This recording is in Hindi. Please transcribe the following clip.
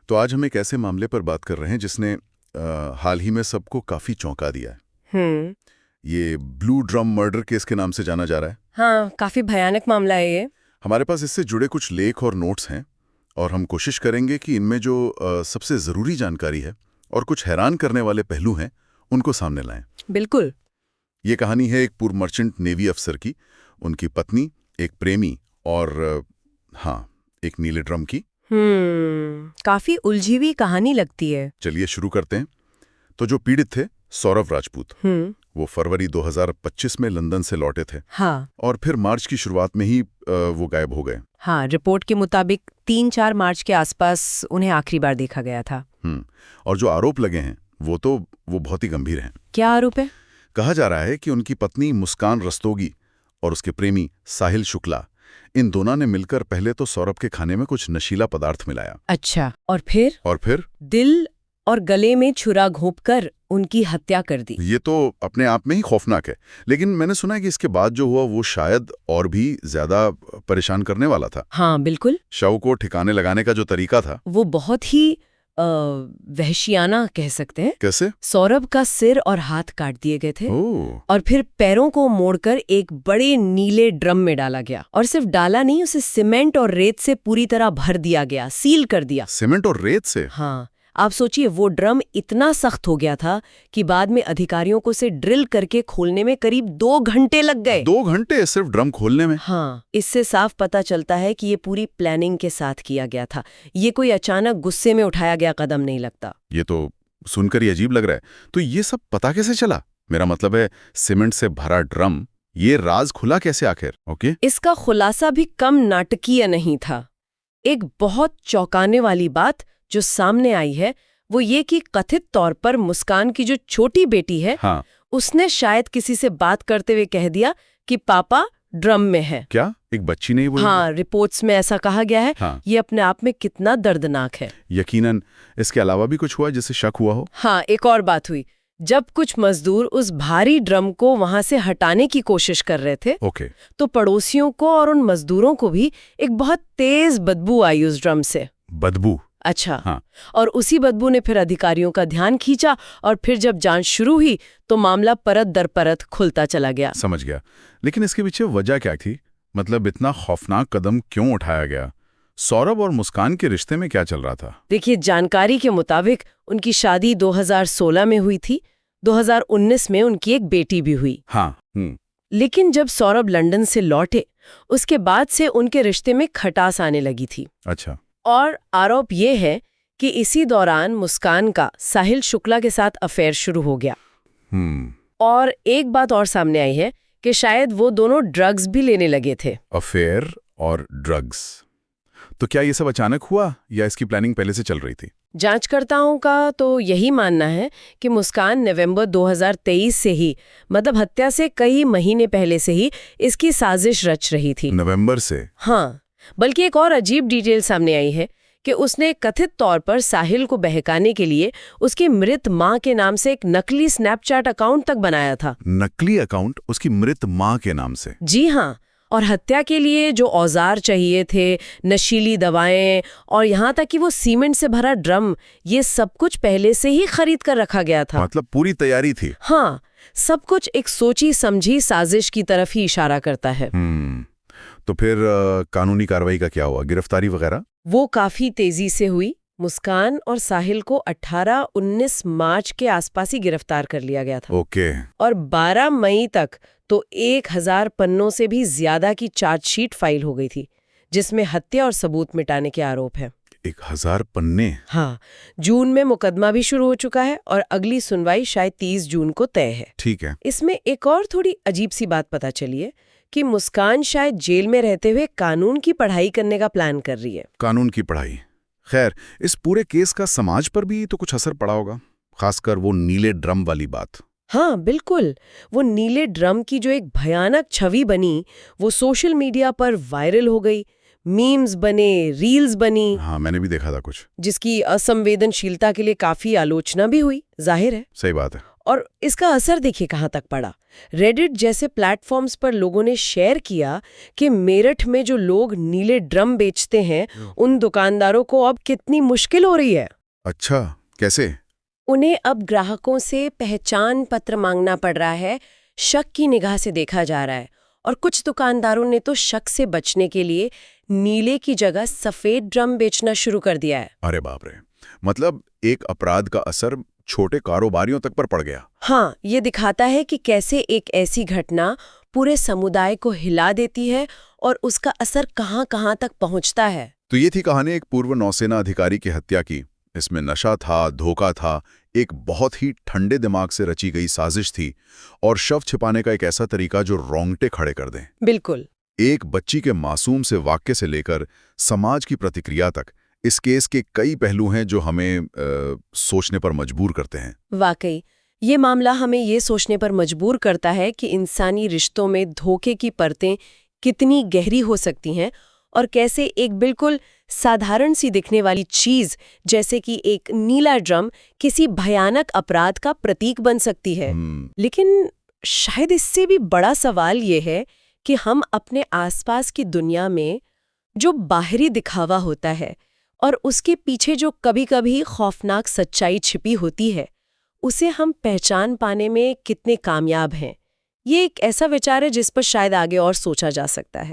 तो आज हम एक ऐसे मामले पर बात कर रहे हैं जिसने हाल ही में सबको काफी चौंका दिया है। ये ब्लू ड्रम मर्डर केस के नाम से जाना जा रहा है। हाँ, काफी भयानक मामला है ये। हमारे पास इससे जुड़े कुछ लेख और नोट्स हैं और हम कोशिश करेंगे कि इनमें जो सबसे जरूरी जानकारी है और कुछ हैरान करने वाले पहलू हैं उनको सामने लाएं। बिल्कुल। ये कहानी है एक पूर्व मर्चेंट नेवी अफसर की, उनकी पत्नी, एक प्रेमी और एक नीले ड्रम की। काफी उलझी हुई कहानी लगती है। चलिए शुरू करते हैं। तो जो पीड़ित थे सौरभ राजपूत, वो फरवरी 2025 में लंदन से लौटे थे। हाँ। और फिर मार्च की शुरुआत में ही वो गायब हो गए। हाँ, रिपोर्ट के मुताबिक 3-4 मार्च के आसपास उन्हें आखिरी बार देखा गया था। और जो आरोप लगे हैं वो बहुत ही गंभीर हैं। क्या आरोप है? कहा जा रहा है कि उनकी पत्नी मुस्कान रस्तोगी और उसके प्रेमी साहिल शुक्ला, इन दोनों ने मिलकर पहले तो सौरभ के खाने में कुछ नशीला पदार्थ मिलाया। अच्छा, और फिर दिल और गले में छुरा घोंपकर उनकी हत्या कर दी। ये तो अपने आप में ही खौफनाक है, लेकिन मैंने सुना है कि इसके बाद जो हुआ वो शायद और भी ज्यादा परेशान करने वाला था। हाँ बिल्कुल। शव को ठिकाने लगाने का जो तरीका था वो बहुत ही वहशियाना कह सकते हैं। कैसे? सौरभ का सिर और हाथ काट दिए गए थे और फिर पैरों को मोड़कर एक बड़े नीले ड्रम में डाला गया। और सिर्फ डाला नहीं, उसे सीमेंट और रेत से पूरी तरह भर दिया गया, सील कर दिया। सीमेंट और रेत से? हाँ, आप सोचिए, वो ड्रम इतना सख्त हो गया था कि बाद में अधिकारियों को उसे ड्रिल करके खोलने में करीब 2 घंटे लग गए। 2 घंटे सिर्फ ड्रम खोलने में? हाँ, इससे साफ पता चलता है कि ये पूरी प्लानिंग के साथ किया गया था। ये कोई अचानक गुस्से में उठाया गया कदम नहीं लगता। ये तो सुनकर ही अजीब लग रहा है। तो ये सब पता कैसे चला? मेरा मतलब है सीमेंट से भरा ड्रम, ये राज खुला कैसे आखिर? ओके, इसका खुलासा भी कम नाटकीय नहीं था। एक बहुत चौंकाने वाली बात जो सामने आई है वो ये कि कथित तौर पर मुस्कान की जो छोटी बेटी है, उसने शायद किसी से बात करते हुए कह दिया कि पापा ड्रम में है। क्या एक बच्ची नहीं बोली? हाँ, रिपोर्ट्स में ऐसा कहा गया है। ये अपने आप में कितना दर्दनाक है। यकीनन इसके अलावा भी कुछ हुआ जिससे शक हुआ हो? हाँ, एक और बात हुई। जब कुछ मजदूर उस भारी ड्रम को वहां से हटाने की कोशिश कर रहे थे, तो पड़ोसियों को और उन मजदूरों को भी एक बहुत तेज बदबू आई उस ड्रम से। बदबू? अच्छा। हाँ। और उसी बदबू ने फिर अधिकारियों का ध्यान खींचा और फिर जब जांच शुरू हुई तो मामला परत दर परत खुलता चला गया। समझ गया। लेकिन इसके पीछे वजह क्या थी? मतलब इतना खौफनाक कदम क्यों उठाया गया? सौरभ और मुस्कान के रिश्ते में क्या चल रहा था? देखिए, जानकारी के मुताबिक उनकी शादी 2016 में हुई थी। 2019 में उनकी एक बेटी भी हुई। हाँ। लेकिन जब सौरभ लंदन से लौटे उसके बाद से उनके रिश्ते में खटास आने लगी थी। अच्छा। और आरोप ये है कि इसी दौरान मुस्कान का साहिल शुक्ला के साथ अफेयर शुरू हो गया। और एक बात और सामने आई है कि शायद वो दोनों ड्रग्स भी लेने लगे थे। अफेयर और ड्रग्स? तो क्या ये सब अचानक हुआ या इसकी प्लानिंग पहले से चल रही थी? जांचकर्ताओं का तो यही मानना है कि मुस्कान नवंबर 2023 से ही, मतलब हत्या से कई महीने पहले से ही इसकी साजिश रच रही थी। नवंबर से? हाँ, बल्कि एक और अजीब डिटेल सामने आई है कि उसने कथित तौर पर साहिल को बहकाने के लिए उसकी मृत मां के नाम से एक नकली स्नैपचैट अकाउंट तक बनाया था। नकली अकाउंट उसकी मृत मां के नाम से? जी हाँ। और हत्या के लिए जो औजार चाहिए थे, नशीली दवाएं और यहाँ तक कि वो सीमेंट से भरा ड्रम, ये सब कुछ पहले से ही खरीद कर रखा गया था। मतलब पूरी तैयारी थी? हाँ, सब कुछ एक सोची समझी साजिश की तरफ ही इशारा करता है। तो फिर कानूनी कार्रवाई का क्या हुआ? गिरफ्तारी वगैरह? वो काफी तेजी से हुई। मुस्कान और साहिल को 18-19 मार्च के आसपास ही गिरफ्तार कर लिया गया था। ओके। और 12 मई तक तो 1000 पन्नों से भी ज्यादा की चार्जशीट फाइल हो गई थी, जिसमें हत्या और सबूत मिटाने के आरोप हैं। 1000 पन्ने? हाँ। जून में मुकदमा भी शुरू हो चुका है और अगली सुनवाई शायद 30 जून को तय है। ठीक है। इसमें एक और थोड़ी अजीब सी बात पता चली है कि मुस्कान शायद जेल में रहते हुए कानून की पढ़ाई करने का प्लान कर रही है। कानून की पढ़ाई? खैर, इस पूरे केस का समाज पर भी तो कुछ असर पड़ा होगा, खासकर वो नीले ड्रम वाली बात। हाँ बिल्कुल। वो नीले ड्रम की जो एक भयानक छवि बनी वो सोशल मीडिया पर वायरल हो गई, मीम्स बने, रील्स बनी। हाँ, मैंने भी देखा था कुछ। जिसकी असंवेदनशीलता के लिए काफी आलोचना भी हुई, जाहिर है। सही बात है। और इसका असर देखिए कहाँ तक पड़ा। रेडिट जैसे प्लेटफॉर्म्स पर लोगों ने शेयर किया कि मेरठ में जो लोग नीले ड्रम बेचते हैं उन दुकानदारों को अब कितनी मुश्किल हो रही है। अच्छा, कैसे? उन्हें अब ग्राहकों से पहचान पत्र मांगना पड़ रहा है, शक की निगाह से देखा जा रहा है। और कुछ दुकानदारों ने तो शक से बचने के लिए नीले की जगह सफेद ड्रम बेचना शुरू कर दिया है। अरे बाप रे, मतलब एक अपराध का असर छोटे कारोबारियों तक पर पड़ गया। हाँ, ये दिखाता है कि कैसे एक ऐसी घटना पूरे समुदाय को हिला देती है और उसका असर कहाँ-कहाँ तक पहुंचता है। तो ये थी कहानी एक पूर्व नौसेना अधिकारी की हत्या की। इसमें नशा था, धोखा था, एक बहुत ही ठंडे दिमाग से रची गई साजिश थी और शव छिपाने का एक ऐसा तरीका जो रोंगटे खड़े कर दें। बिल्कुल। एक बच्ची के मासूम से वाक्य से लेकर समाज की प्रतिक्रिया तक इस केस के कई पहलू हैं जो हमें सोचने पर मजबूर करते हैं। वाकई ये मामला हमें ये सोचने पर मजबूर करता है कि इंसानी रिश्तों में धोखे की परतें कितनी गहरी हो सकती हैं और कैसे एक बिल्कुल साधारण सी दिखने वाली चीज जैसे कि एक नीला ड्रम किसी भयानक अपराध का प्रतीक बन सकती है। लेकिन शायद इससे भी बड़ा सवाल ये है कि हम अपने आसपास की दुनिया में जो बाहरी दिखावा होता है और उसके पीछे जो कभी-कभी खौफनाक सच्चाई छिपी होती है, उसे हम पहचान पाने में कितने कामयाब हैं। ये एक ऐसा विचार है जिस पर शायद आगे और सोचा जा सकता है।